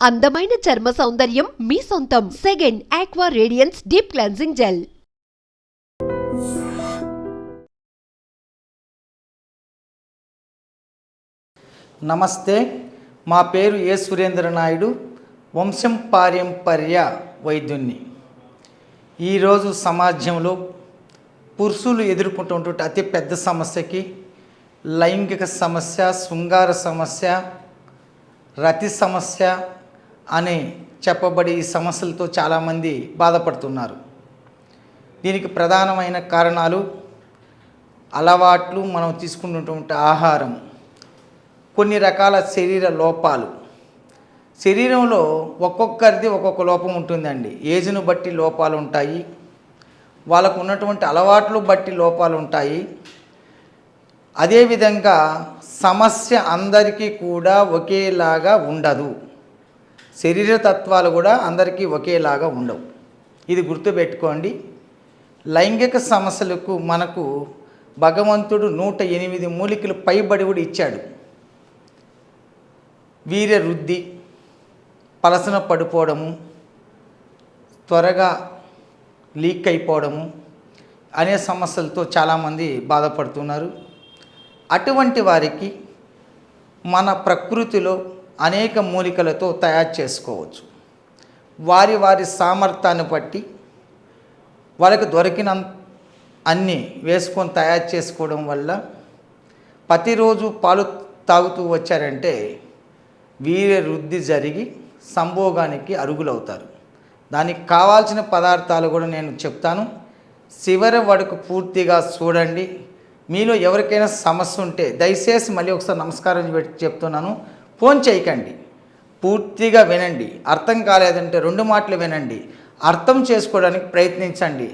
అందమైన చర్మ సౌందర్యం మీ సొంతం. Second aqua radiance deep cleansing gel. నమస్తే, మా పేరు ఏ సురేంద్ర నాయుడు, వంశం పారంపర్య వైద్యుణ్ణి. ఈరోజు సమాజంలో పురుషులు ఎదుర్కొంటున్నటువంటి అతిపెద్ద సమస్యకి లైంగిక సమస్య, శృంగార సమస్య, రతి సమస్య అని చెప్పబడి ఈ సమస్యలతో చాలామంది బాధపడుతున్నారు. దీనికి ప్రధానమైన కారణాలు అలవాట్లు, మనం తీసుకున్నటువంటి ఆహారం, కొన్ని రకాల శరీర లోపాలు. శరీరంలో ఒక్కొక్కరిది ఒక్కొక్క లోపం ఉంటుందండి. ఏజ్ను బట్టి లోపాలు ఉంటాయి, వాళ్ళకు ఉన్నటువంటి అలవాట్లు బట్టి లోపాలు ఉంటాయి. అదేవిధంగా సమస్య అందరికీ కూడా ఒకేలాగా ఉండదు. శరీర తత్వాలు కూడా అందరికీ ఒకేలాగా ఉండవు. ఇది గుర్తుపెట్టుకోండి. లైంగిక సమస్యలకు మనకు భగవంతుడు 108 మూలికలు పైబడి కూడా ఇచ్చాడు. వీర్య వృద్ధి, పలసన పడిపోవడము, త్వరగా లీక్ అయిపోవడము అనే సమస్యలతో చాలామంది బాధపడుతున్నారు. అటువంటి వారికి మన ప్రకృతిలో అనేక మూలికలతో తయారు చేసుకోవచ్చు. వారి వారి సామర్థ్యాన్ని బట్టి వాళ్ళకి దొరికిన అన్నీ వేసుకొని తయారు చేసుకోవడం వల్ల ప్రతిరోజు పాలు తాగుతూ వచ్చారంటే వీర్య వృద్ధి జరిగి సంభోగానికి అరుగులవుతారు. దానికి కావాల్సిన పదార్థాలు కూడా నేను చెప్తాను. చివరి వరకు పూర్తిగా చూడండి. మీలో ఎవరికైనా సమస్య ఉంటే దయచేసి మళ్ళీ ఒకసారి నమస్కారం పెట్టి చెప్తున్నాను, ఫోన్ చేయకండి, పూర్తిగా వినండి. అర్థం కాలేదంటే 2 మాటలు వినండి, అర్థం చేసుకోవడానికి ప్రయత్నించండి.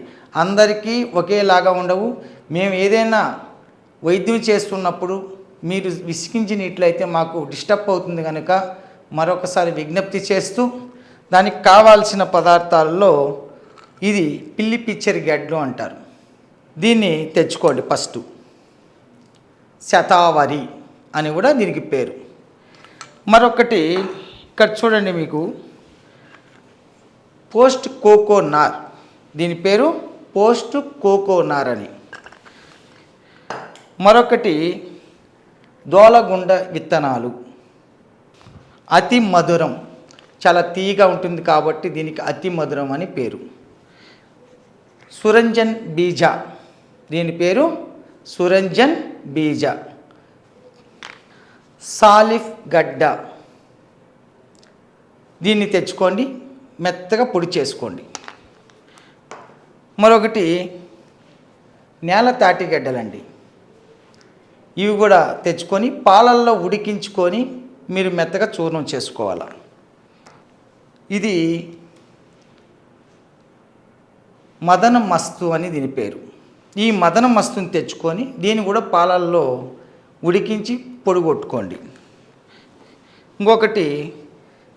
అందరికీ ఒకేలాగా ఉండవు. మేము ఏదైనా వైద్యం చేస్తున్నప్పుడు మీరు విసిగించినట్లయితే మాకు డిస్టర్బ్ అవుతుంది కనుక మరొకసారి విజ్ఞప్తి చేస్తూ, దానికి కావాల్సిన పదార్థాలలో ఇది పిల్లి పిచ్చరి గడ్లు అంటారు. దీన్ని తెచ్చుకోండి. ఫస్ట్ శతావరి అని కూడా దీనికి పేరు. మరొకటి ఇక్కడ చూడండి, మీకు పోస్ట్ కోకోనార్, దీని పేరు పోస్ట్ కోకోనార్ అని. మరొకటి దోలగుండ విత్తనాలు, అతి మధురం, చాలా తీయగా ఉంటుంది కాబట్టి దీనికి అతి మధురం అని పేరు. సురంజన్ బీజ, దీని పేరు సురంజన్ బీజ. సాలిఫ్ గడ్డ, దీన్ని తెచ్చుకోండి, మెత్తగా పొడి చేసుకోండి. మరొకటి నేల తాటి గడ్డలండి, ఇవి కూడా తెచ్చుకొని పాలల్లో ఉడికించుకొని మీరు మెత్తగా చూర్ణం చేసుకోవాలి. ఇది మదన మస్తు అని దీని పేరు. ఈ మదన మస్తుని తెచ్చుకొని దీన్ని కూడా పాలల్లో ఉడికించి పొడి కొట్టుకోండి. ఇంకొకటి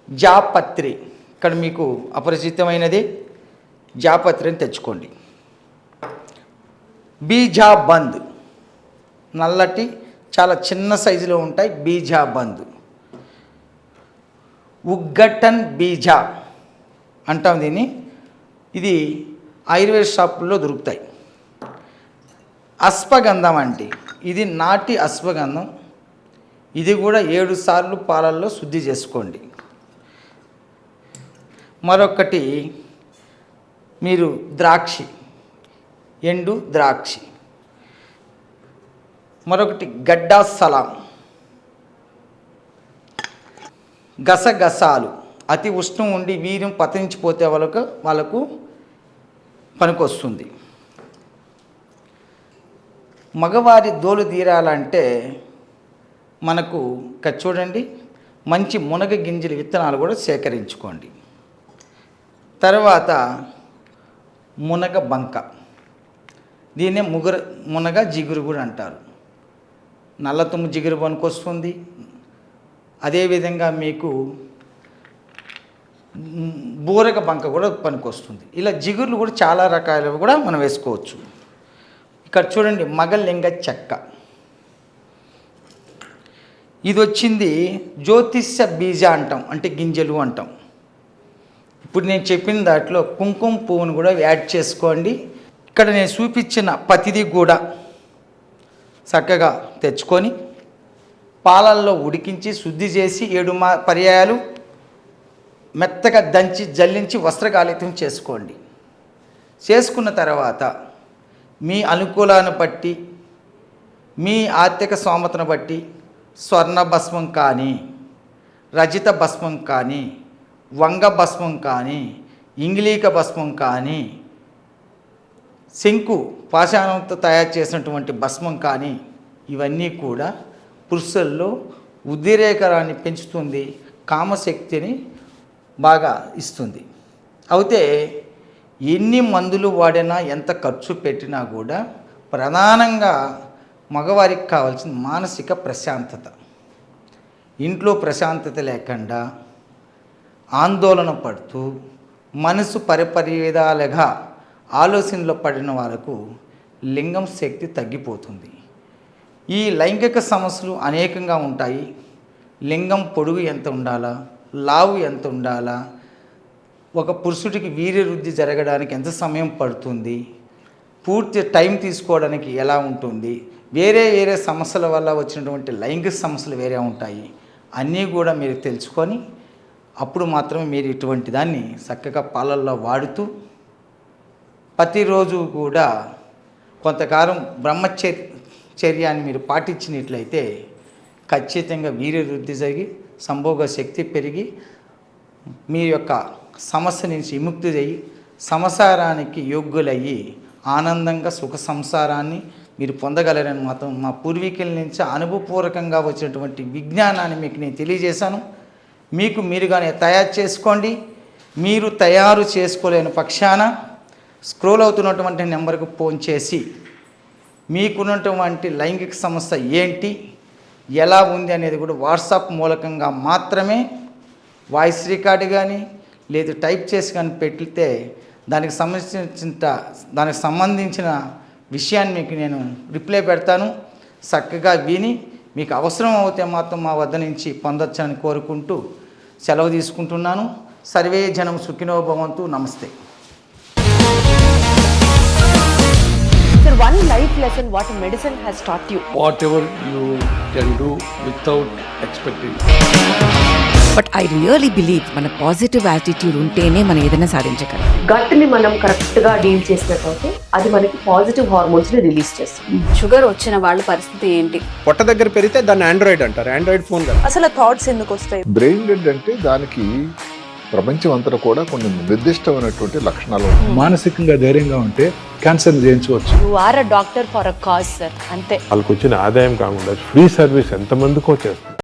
జాపత్రి, ఇక్కడ మీకు అపరిచితమైనది జాపత్రిని తెచ్చుకోండి. బీజాబంద్, నల్లటి చాలా చిన్న సైజులో ఉంటాయి బీజాబంద్. ఉగ్గటన్ బీజా అంటాం దీన్ని. ఇది ఆయుర్వేద షాపుల్లో దొరుకుతాయి. అశ్వగంధం అంటే ఇది నాటి అశ్వగంధం. ఇది కూడా 7 సార్లు పాలల్లో శుద్ధి చేసుకోండి. మరొకటి మీరు ద్రాక్షి, ఎండు ద్రాక్షి. మరొకటి గడ్డా సలాం, గసగసాలు, అతి ఉష్ణం ఉండి వీర్యం పతరించిపోతే వాళ్ళకు పనికొస్తుంది. మగవారి దోలు తీరాలంటే మనకు ఇక్కడ చూడండి, మంచి మునగ గింజల విత్తనాలు కూడా సేకరించుకోండి. తర్వాత మునగ బంక, దీన్నే మునగ జిగురు కూడా అంటారు. నల్లతుమ్ము జిగురు పనికొస్తుంది. అదేవిధంగా మీకు బూరగ బంక కూడా పనికొస్తుంది. ఇలా జిగుర్లు కూడా చాలా రకాలు కూడా మనం వేసుకోవచ్చు. ఇక్కడ చూడండి, మగలింగ చెక్క, ఇది వచ్చింది జ్యోతిష్య బీజ అంటాం, అంటే గింజలు అంటాం. ఇప్పుడు నేను చెప్పిన దాంట్లో కుంకుమ పువ్వును కూడా యాడ్ చేసుకోండి. ఇక్కడ నేను చూపించిన ప్రతిదీ కూడా చక్కగా తెచ్చుకొని పాలల్లో ఉడికించి శుద్ధి చేసి 7 పర్యాయాలు మెత్తగా దంచి జల్లించి వస్త్రగాలితం చేసుకోండి. చేసుకున్న తర్వాత మీ అనుకూలాన్ని బట్టి, మీ ఆర్థిక స్తోమతను బట్టి స్వర్ణ భస్మం కానీ, రజిత భస్మం కానీ, వంగ భస్మం కానీ, ఇంగిలీక భస్మం కానీ, శంకు పాషాణంతో తయారు చేసినటువంటి భస్మం కానీ, ఇవన్నీ కూడా పురుషుల్లో ఉద్రేకరాన్ని పెంచుతుంది, కామశక్తిని బాగా ఇస్తుంది. అయితే ఎన్ని మందులు వాడినా, ఎంత ఖర్చు పెట్టినా కూడా ప్రధానంగా మగవారికి కావాల్సిన మానసిక ప్రశాంతత. ఇంట్లో ప్రశాంతత లేకుండా ఆందోళన పడుతూ మనసు పరిపరివిధాలుగా ఆలోచనలో పడిన వాళ్ళకు లింగం శక్తి తగ్గిపోతుంది. ఈ లైంగిక సమస్యలు అనేకంగా ఉంటాయి. లింగం పొడుగు ఎంత ఉండాలా, లావు ఎంత ఉండాలా, ఒక పురుషుడికి వీర్యవృద్ధి జరగడానికి ఎంత సమయం పడుతుంది, పూర్తి టైం తీసుకోవడానికి ఎలా ఉంటుంది, వేరే వేరే సమస్యల వల్ల వచ్చినటువంటి లైంగిక సమస్యలు వేరే ఉంటాయి. అన్నీ కూడా మీరు తెలుసుకొని అప్పుడు మాత్రమే మీరు ఇటువంటి దాన్ని చక్కగా పాలల్లో వాడుతూ ప్రతిరోజు కూడా కొంతకాలం బ్రహ్మచర్యాన్ని మీరు పాటించినట్లయితే ఖచ్చితంగా వీర్యవృద్ధి జరిగి సంభోగ శక్తి పెరిగి మీ యొక్క సమస్య నుంచి విముక్తి అయ్యి సంసారానికి యోగ్యులయ్యి ఆనందంగా సుఖ సంసారాన్ని మీరు పొందగలరని మాత్రం మా పూర్వీకుల నుంచి అనుభవపూర్వకంగా వచ్చినటువంటి విజ్ఞానాన్ని మీకు నేను తెలియజేశాను. మీకు మీరుగానే తయారు చేసుకోండి. మీరు తయారు చేసుకోలేని పక్షాన స్క్రోల్ అవుతున్నటువంటి నెంబర్కు ఫోన్ చేసి మీకున్నటువంటి లైంగిక సమస్య ఏంటి, ఎలా ఉంది అనేది కూడా వాట్సాప్ మూలకంగా మాత్రమే వాయిస్ రికార్డు కానీ లేదు టైప్ చేసి కానీ పెడితే దానికి సంబంధించిన విషయాన్ని మీకు నేను రిప్లై పెడతాను. చక్కగా విని మీకు అవసరం అవుతే మాత్రం మా వద్ద నుంచి పొందొచ్చని కోరుకుంటూ సెలవు తీసుకుంటున్నాను. సర్వే జనం సుఖినో భవంతు. నమస్తే. Sir, one life lesson what medicine has taught you. Whatever you can do without expecting. But I really believe మన పాజిటివ్ యాటిట్యూడ్ ఉంటేనే మనం ఏదైనా సాధించగలం. గట్ ని మనం కరెక్ట్ గా డీల్ చేసినట్లయితే అది మనకి పాజిటివ్ హార్మోన్స్ ని రిలీజ్ చేస్తుంది. షుగర్ వచ్చిన వాళ్ళ పరిస్థితి ఏంటి? పొట్ట దగ్గర పెరిగితే దాన్ని ఆండ్రాయిడ్ అంటారు. ఆండ్రాయిడ్ ఫోన్ కదా. అసలు థాట్స్ ఎందుకు వస్తాయి? బ్రెయిన్ డెడ్ అంటే దానికి ప్రపంచం అంతా కూడా కొన్ని నిర్దిష్టమైనటువంటి లక్షణాలు ఉంటాయి. మానసికంగా ధైర్యంగా ఉంటే క్యాన్సర్ జయించవచ్చు. You are a doctor for a cause sir, అంతే. వాళ్ళకి వచ్చిన ఆదాయం కాకుండా ఫ్రీ సర్వీస్ ఎంతమందికో చేస్తారు.